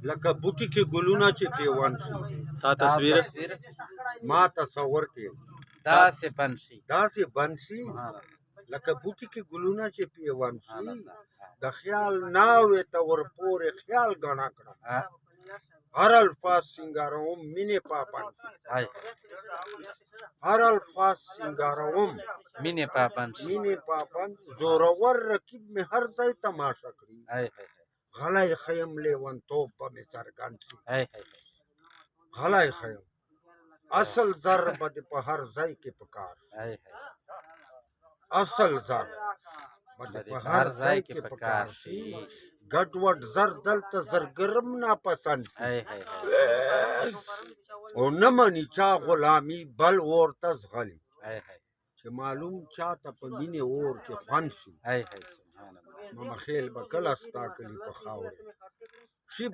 لکه بوټي کې ګلونه چې پیوند شي. تا تصویر ما تصور کې داسې بند شي داسې بند شي سبحان الله لکه بوټي کې ګلونه چې پیوند سبحان شي. الله د خیال ناوې ته ورپورې خیال ګڼه کړم. ها هر الفاظ سینګاروم مینې پابند شي. هاي هر الفاظ سینګاروم مینې پابند شي مینې پابند. زورور رقیب مې هر ځای تماشه کړي. هاي هاي غلی خیم لیونتوب به مې څرګند شي. هاي هاي غلی خیم اصل زر به دې په هر ځای کې پکار. هاي اصل زر به دې په هر ځای کې پکار شي. ګډوډ زر دلته زرګرم ناپسند شي. هاي هاي او نه مني چا غلامي بل ورته زغلي. هاي هاي چې معلوم چاته په مینې اور کې خوند شي. هاي هاي سبحان الله ماما خیل به کله ستا کلي په خاورې